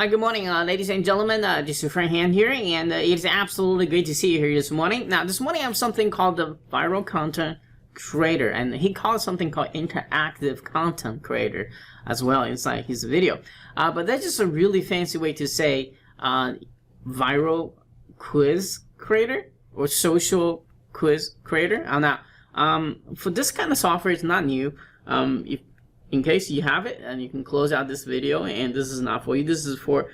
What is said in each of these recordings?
Hi, good morning, ladies and gentlemen. Just your friend Han here, and it's absolutely great to see you here this morning. Now, this morning I have something called the viral content creator, and he calls something called interactive content creator as well inside his video. But that's just a really fancy way to say viral quiz creator or social quiz creator. Now, for this kind of software, it's not new. In case you have it, and you can close out this video, and this is not for you, this is for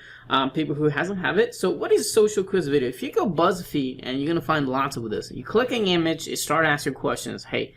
people who hasn't have it. So what is social quiz video? If you go BuzzFeed, and you're gonna find lots of this, you click an image, it start asking questions. Hey,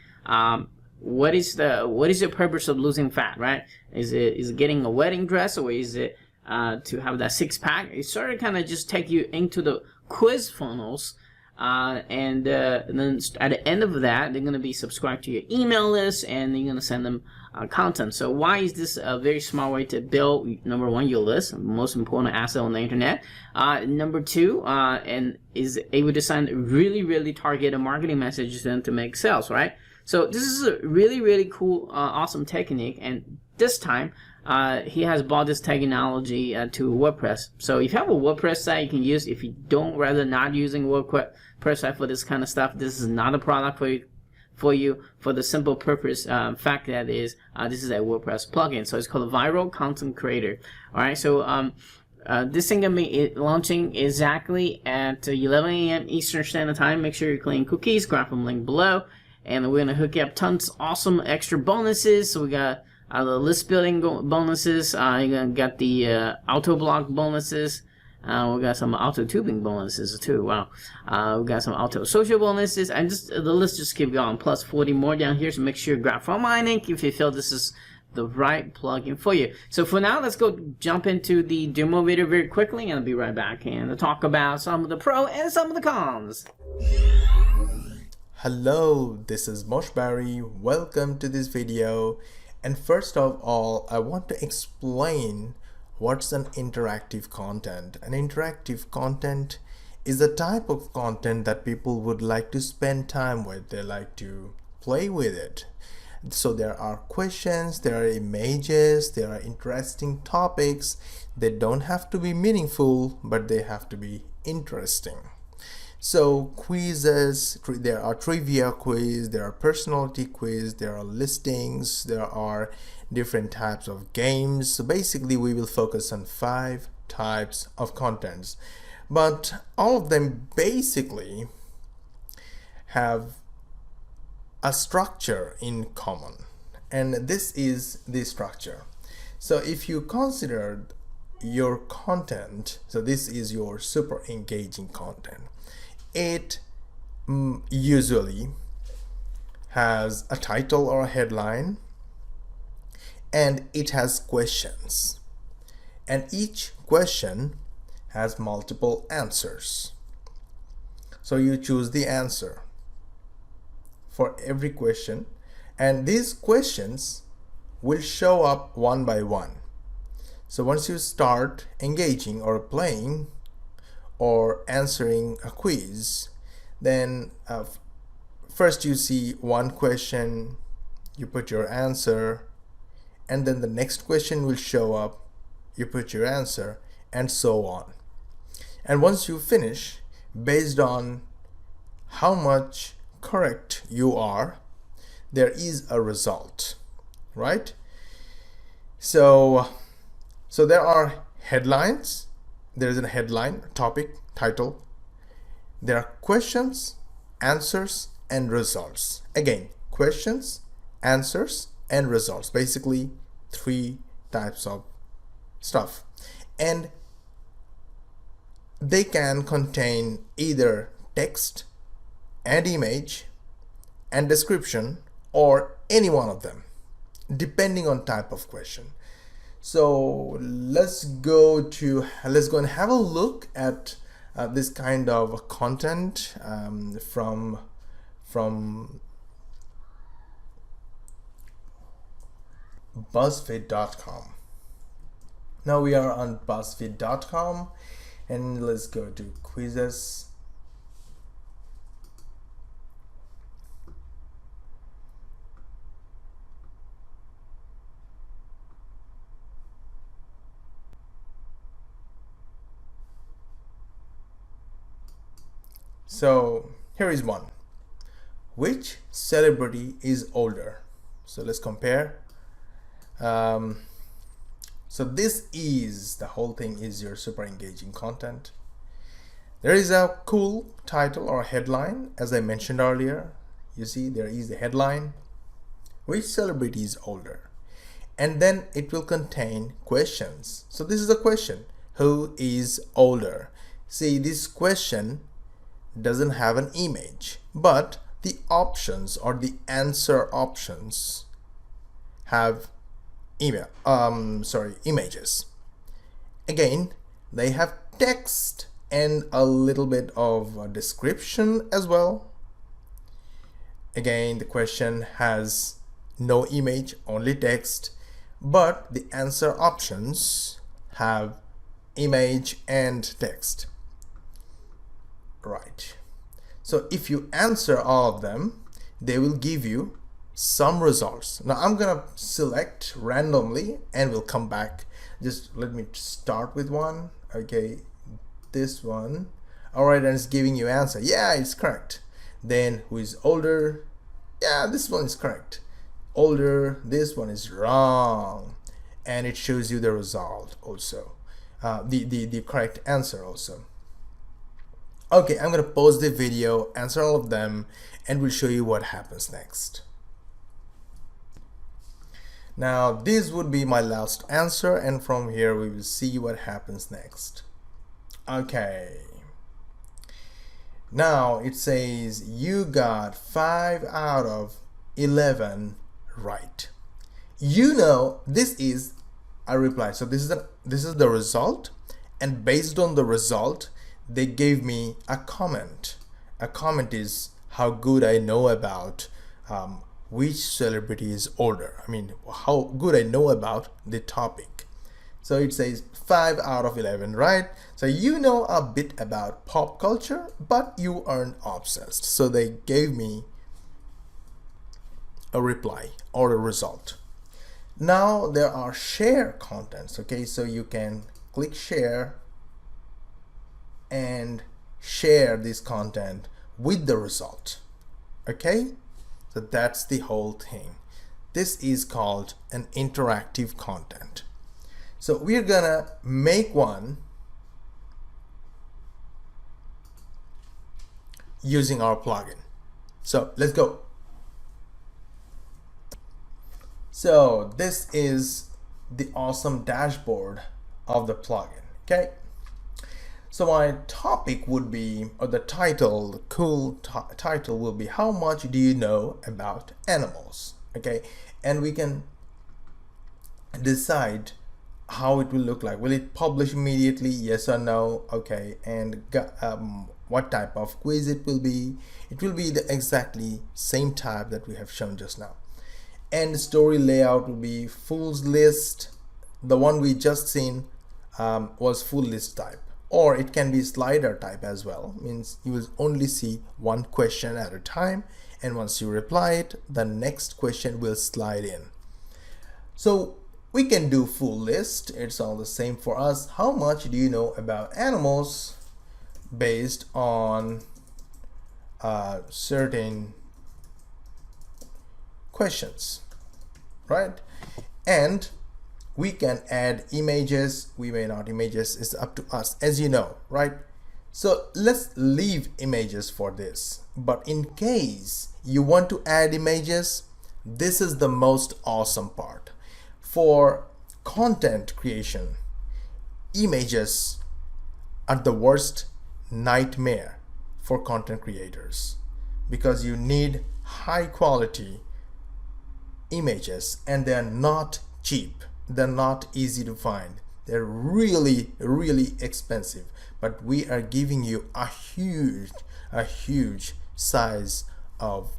what is your purpose of losing fat, right? Is it getting a wedding dress, or is it to have that six-pack? It sort of kind of just take you into the quiz funnels. And then at the end of that, they're going to be subscribed to your email list, and you're going to send them content. So why is this a very smart way to build, number one, your list, most important asset on the internet. Number two, and is able to send really targeted marketing messages and to make sales, right? So this is a really cool, awesome technique, and this time he has brought this technology to WordPress. So if you have a WordPress site you can use, if you don't rather not using WordPress site for this kind of stuff, this is not a product for you for the simple purpose fact that is this is a WordPress plugin. So it's called a viral content creator. All right, so this thing gonna be launching exactly at 11 a.m. Eastern Standard Time. Make sure you're cleaning cookies. Grab them link below, and we're gonna hook you up tons awesome extra bonuses. So we got the list building bonuses. You got the auto block bonuses. We got some auto tubing bonuses too. Wow. We got some auto social bonuses, and just the list just keep going. Plus 40 more down here. So make sure you grab from my link if you feel this is the right plugin for you. So for now, let's go jump into the demo video very quickly, and I'll be right back and talk about some of the pro and some of the cons. Hello, this is Moshberry. Welcome to this video. And first of all, I want to explain what's an interactive content. An interactive content is a type of content that people would like to spend time with. They like to play with it. So there are questions, there are images, there are interesting topics. They don't have to be meaningful, but they have to be interesting. So quizzes, there are trivia quiz, there are personality quiz, there are listings, there are different types of games. So basically we will focus on 5 types of contents, but all of them basically have a structure in common, and this is the structure. So if you consider your content, so this is your super engaging content. It usually has a title or a headline, and it has questions, and each question has multiple answers. So you choose the answer for every question, and these questions will show up one by one. So once you start engaging or playing or answering a quiz, then first you see one question, you put your answer, and then the next question will show up, you put your answer, and so on. And once you finish, based on how much correct you are, there is a result, right? So there are headlines. There is a headline, topic, title. There are questions, answers, and results. Again, questions, answers, and results. Basically 3 types of stuff. And they can contain either text and image and description, or any one of them, depending on type of question. So let's go and have a look at this kind of content from BuzzFeed.com. Now we are on BuzzFeed.com, and let's go to quizzes. So here is one. Which celebrity is older? So let's compare. So this is, the whole thing is your super engaging content. There is a cool title or headline, as I mentioned earlier. You see, there is the headline, which celebrity is older? And then it will contain questions. So this is a question, who is older? See, this question doesn't have an image, but the options or the answer options have images. Again, they have text and a little bit of a description as well. Again, the question has no image, only text, but the answer options have image and text. Right. So if you answer all of them, they will give you some results. Now I'm gonna select randomly and we'll come back. Just let me start with one. Okay, this one. All right, and it's giving you answer. Yeah, it's correct. Then who is older? Yeah, this one is correct. Older, this one is wrong. And it shows you the result also. The correct answer also. Okay, I'm gonna pause the video, answer all of them, and we'll show you what happens next. Now this would be my last answer, and from here we will see what happens next. Okay. Now it says you got 5 out of 11 right. You know, this is a reply. So this is the result, and based on the result, they gave me a comment. A comment is how good I know about which celebrity is older. I mean, how good I know about the topic. So it says 5 out of 11, right? So you know a bit about pop culture, but you aren't obsessed. So they gave me a reply or a result. Now there are share contents. Okay, so you can click share and share this content with the result. Okay, so that's the whole thing. This is called an interactive content. So we're gonna make one using our plugin. So let's go. So this is the awesome dashboard of the plugin. Okay, so my topic would be, or the title, the cool title will be, how much do you know about animals? Okay, and we can decide how it will look like. Will it publish immediately, yes or no? Okay, and what type of quiz it will be. It will be the exactly same type that we have shown just now. And story layout will be full list. The one we just seen was full list type, or it can be slider type as well. Means you will only see one question at a time, and once you reply it, the next question will slide in. So we can do full list. It's all the same for us. How much do you know about animals based on certain questions, right? And we can add images, we may not images, it's up to us, as you know, right? So let's leave images for this, but in case you want to add images, this is the most awesome part. For content creation, images are the worst nightmare for content creators, because you need high quality images and they're not cheap, they're not easy to find, they're really expensive, but we are giving you a huge size of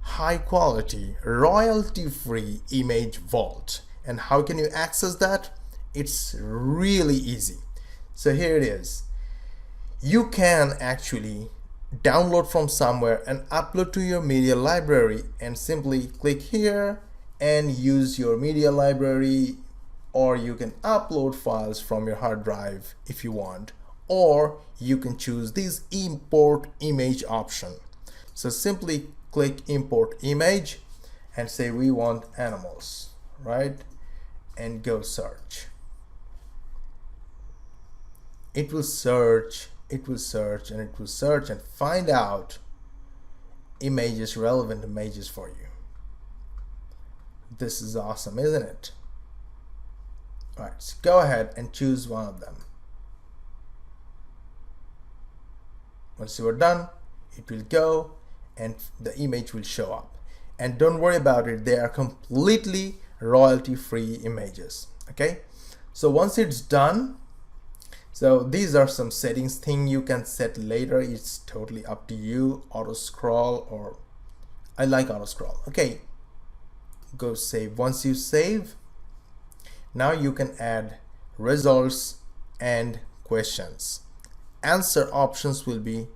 high quality royalty free image vault. And how can you access that? It's really easy. So here it is. You can actually download from somewhere and upload to your media library, and simply click here and use your media library, or you can upload files from your hard drive if you want, or you can choose this import image option. So simply click import image and say we want animals, right? And go search. It will search, it will search, and it will search and find out images, relevant images for you. This is awesome, isn't it? All right, so go ahead and choose one of them. Once you are done, it will go and the image will show up. And don't worry about it, they are completely royalty-free images. Okay, so once it's done, so these are some settings thing you can set later. It's totally up to you. Auto scroll, or I like auto scroll. Okay, go save. Once you save, now you can add results and questions. Answer options will be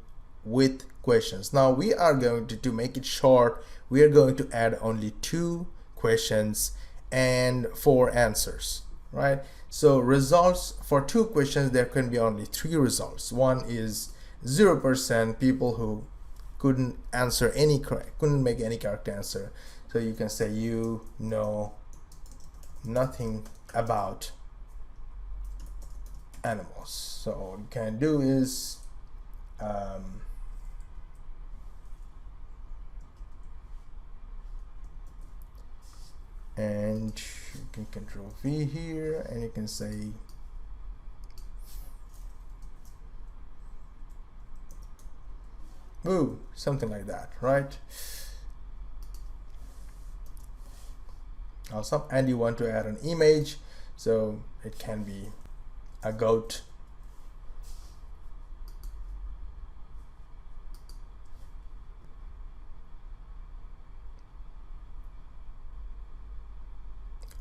with questions. Now we are going to make it short, we are going to add only 2 questions and 4 answers, right? So results, for 2 questions there can be only 3 results. One is 0% people who couldn't answer any correct, couldn't make any correct answer. So you can say you know nothing about animals. So what you can do is and you can control V here and you can say boo, something like that, right? Awesome. And you want to add an image, so it can be a goat.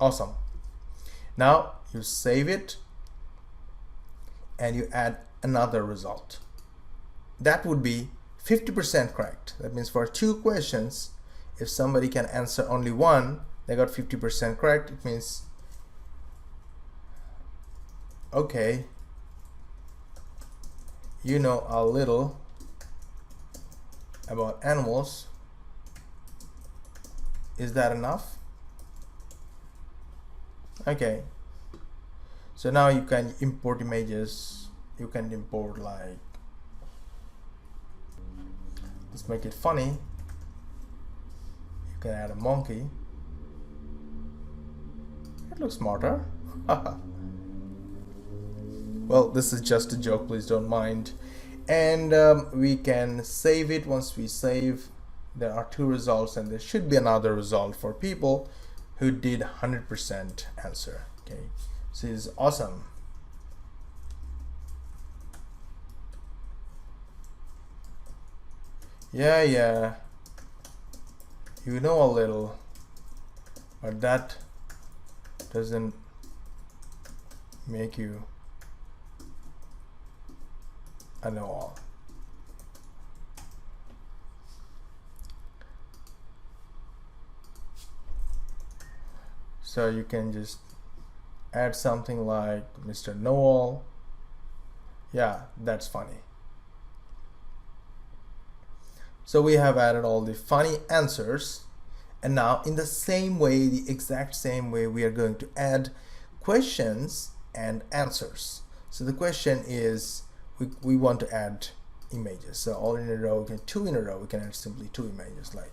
Awesome. Now you save it and you add another result. That would be 50% correct. That means for 2 questions, if somebody can answer only 1, they got 50% correct. It means, okay, you know a little about animals. Is that enough? Okay, so now you can import images. You can import, like, let's make it funny, you can add a monkey. It looks smarter. Well, this is just a joke, please don't mind. And we can save it. Once we save, there are 2 results and there should be another result for people who did 100% answer. Okay, so it's awesome. Yeah, you know a little, but that doesn't make you a know-all. So you can just add something like Mr. Know-all. Yeah, that's funny. So we have added all the funny answers, and now in the same way, the exact same way, we are going to add questions and answers. So the question is, we want to add images. So all in a row, we can 2 in a row, we can add simply 2 images, like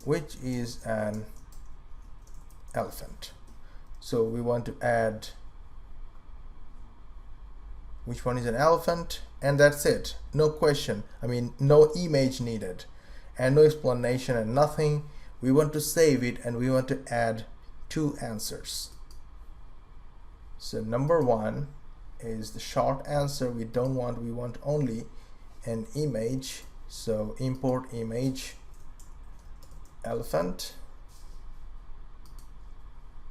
which is an elephant. So we want to add which one is an elephant, and that's it. No question, I mean no image needed and no explanation and nothing. We want to save it and we want to add 2 answers. So number 1 is the short answer. We want only an image. So import image elephant.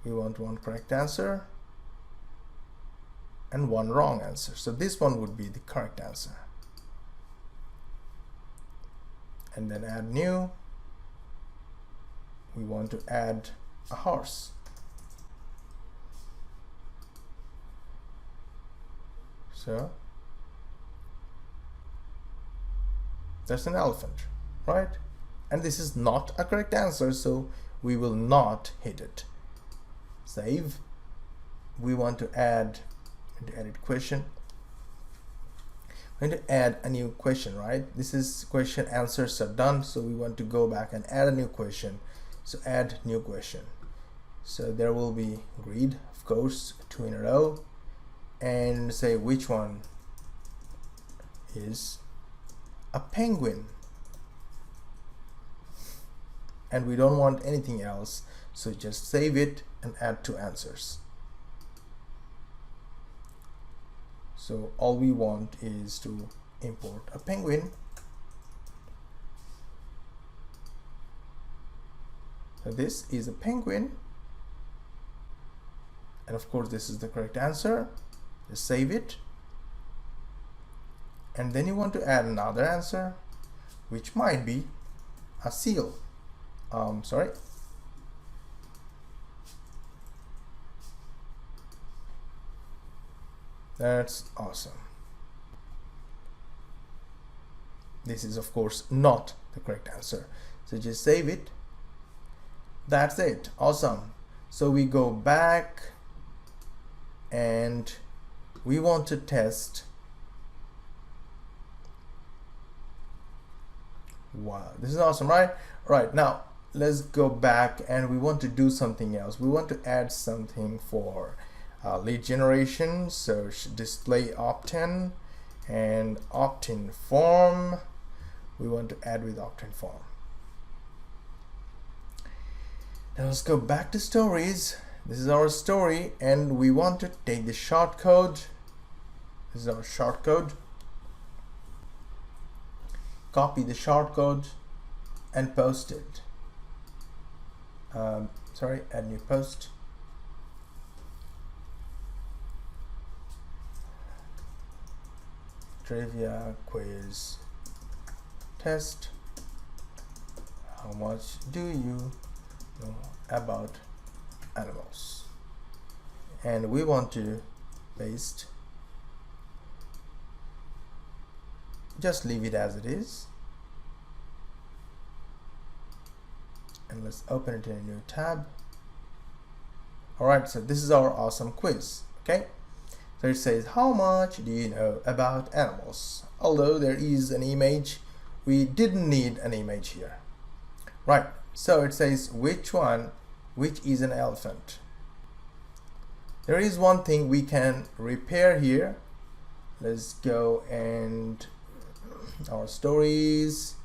We want 1 correct answer and 1 wrong answer. So this one would be the correct answer. And then add new. We want to add a horse. So that's an elephant, right? And this is not a correct answer, so we will not hit it. Save. We want to add edit question. We're going to add a new question, right? This is question answers are done, so we want to go back and add a new question. So add new question. So there will be greed, of course, 2 in a row, and say which one is a penguin. And we don't want anything else, so just save it and add 2 answers. So all we want is to import a penguin. So this is a penguin, and of course this is the correct answer. Just save it, and then you want to add another answer, which might be a seal. Sorry. That's awesome. This is of course not the correct answer, so just save it. That's it. Awesome. So we go back and we want to test. Wow, this is awesome, right? Right, now let's go back and we want to do something else. We want to add something for lead generation. So display opt-in and opt-in form. We want to add with opt-in form. Now let's go back to stories. This is our story, and we want to take the short code. This is our short code. Copy the short code and post it. Sorry, add new post. Trivia quiz test. How much do you know about animals? And we want to paste. Just leave it as it is. And let's open it in a new tab. Alright, so this is our awesome quiz. Okay, so it says, how much do you know about animals? Although there is an image, we didn't need an image here. Right, so it says which is an elephant. There is one thing we can repair here. Let's go and our stories.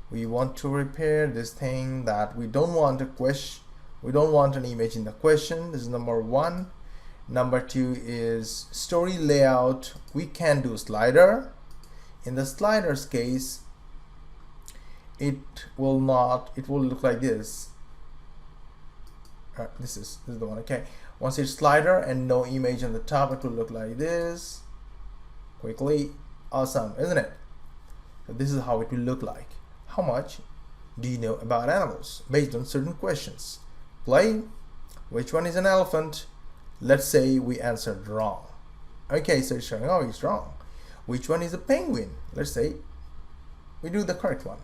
We want to repair this thing that we don't want a question. We don't want an image in the question. This is number 1. Number 2 is story layout. We can do slider. In the sliders case, it will look like this. This is the one. Okay, once it's slider and no image on the top, it will look like this. Quickly. Awesome, isn't it? So this is how it will look like. How much do you know about animals based on certain questions? Play. Which one is an elephant? Let's say we answered wrong. Okay, so it's showing, oh, it's wrong. Which one is a penguin? Let's say we do the correct one.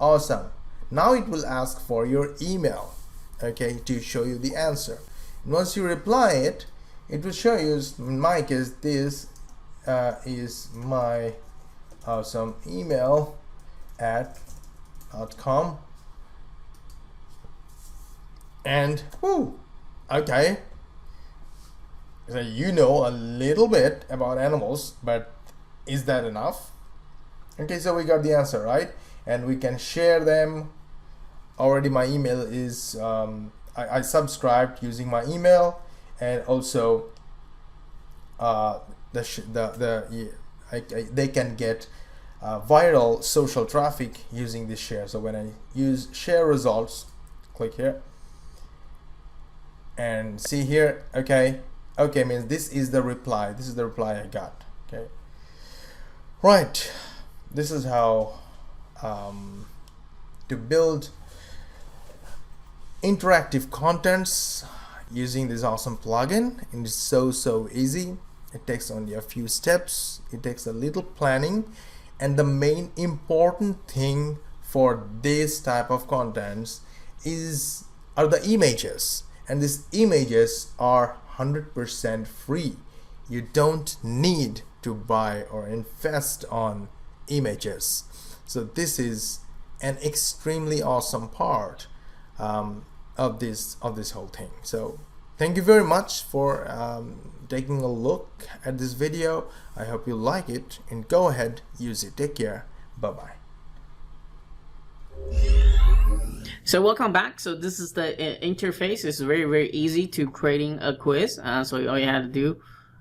Awesome. Now it will ask for your email, okay, to show you the answer. And once you reply it, it will show you, in my case, this is my awesome email at .com, and whoo, okay, so you know a little bit about animals, but is that enough? Okay, so we got the answer, right? And we can share them. Already my email is I subscribed using my email, and also they can get viral social traffic using this share. So when I use share results, click here and see here, okay, means this is the reply. This is the reply I got. Okay, right, this is how to build interactive contents using this awesome plugin, and it's so easy. It takes only a few steps. It takes a little planning, and the main important thing for this type of contents are the images, and these images are 100% free. You don't need to buy or invest on images. So this is an extremely awesome part of this whole thing. So thank you very much for taking a look at this video. I hope you like it, and go ahead, use it. Take care. Bye bye. So welcome back. So this is the interface. It's very easy to creating a quiz. So all you had to do,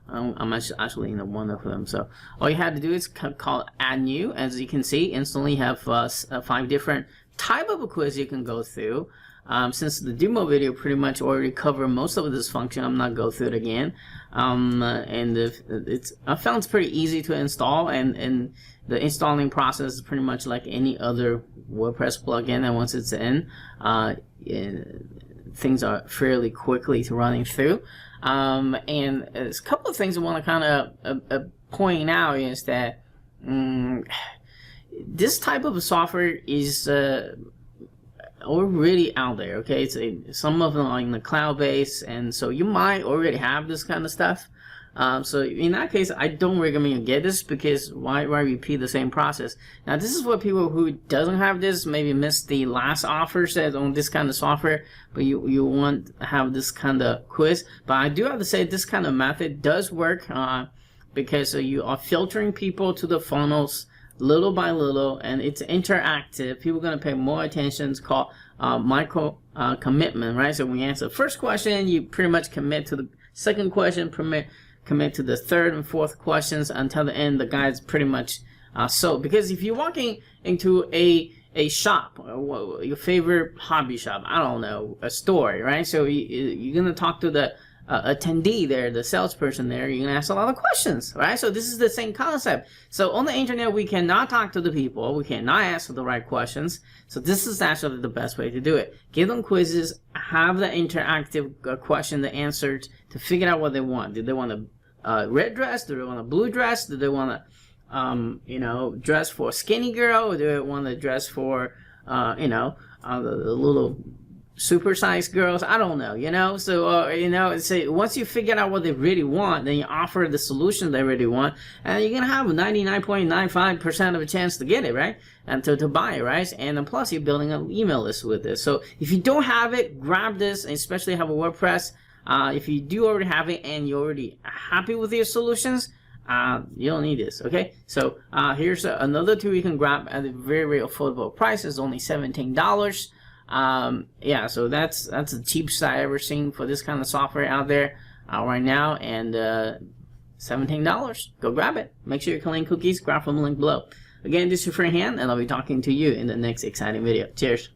I'm actually in one of them. So all you had to do is call add new. As you can see, instantly have 5 different type of a quiz you can go through. Since the demo video pretty much already covered most of this function, I'm not go through it again. I found it's pretty easy to install, and the installing process is pretty much like any other WordPress plugin. And once it's in, things are fairly quickly to running through. And there's a couple of things I want to kind of point out is that this type of software is already out there. Okay, some of them are in the cloud base, and so you might already have this kind of stuff. So in that case, I don't recommend you get this, because why repeat the same process? Now this is what people who doesn't have this maybe missed the last offers that on this kind of software, but you want to have this kind of quiz. But I do have to say this kind of method does work, because you are filtering people to the funnels little by little, and it's interactive. People are going to pay more attention. It's called micro commitment, right? So when you answer the first question, you pretty much commit to the second question, commit to the third and fourth questions until the end. The guy's pretty much sold. Because if you're walking into a shop, your favorite hobby shop, I don't know, a store, right? So you're going to talk to the attendee there, the salesperson there. You're gonna ask a lot of questions, right? So this is the same concept. So on the internet, we cannot talk to the people, we cannot ask the right questions. So this is actually the best way to do it. Give them quizzes, have the interactive question, the answers, to figure out what they want. Do they want a red dress? Do they want a blue dress? Do they want a dress for a skinny girl? Or do they want to dress for the little super-sized girls? I don't know, so so once you figure out what they really want, then you offer the solution they really want, and you're gonna have a 99.95% of a chance to get it, right? And to buy it, right? And then plus you're building an email list with this. So if you don't have it, grab this, especially have a WordPress. If you do already have it and you're already happy with your solutions, you don't need this. Okay, so here's another tool you can grab at a very affordable price. It's only $17. Yeah, so that's the cheapest I ever seen for this kind of software out there right now, and $17. Go grab it. Make sure you're clean cookies. Grab from the link below. Again, this is your friend Han, and I'll be talking to you in the next exciting video. Cheers.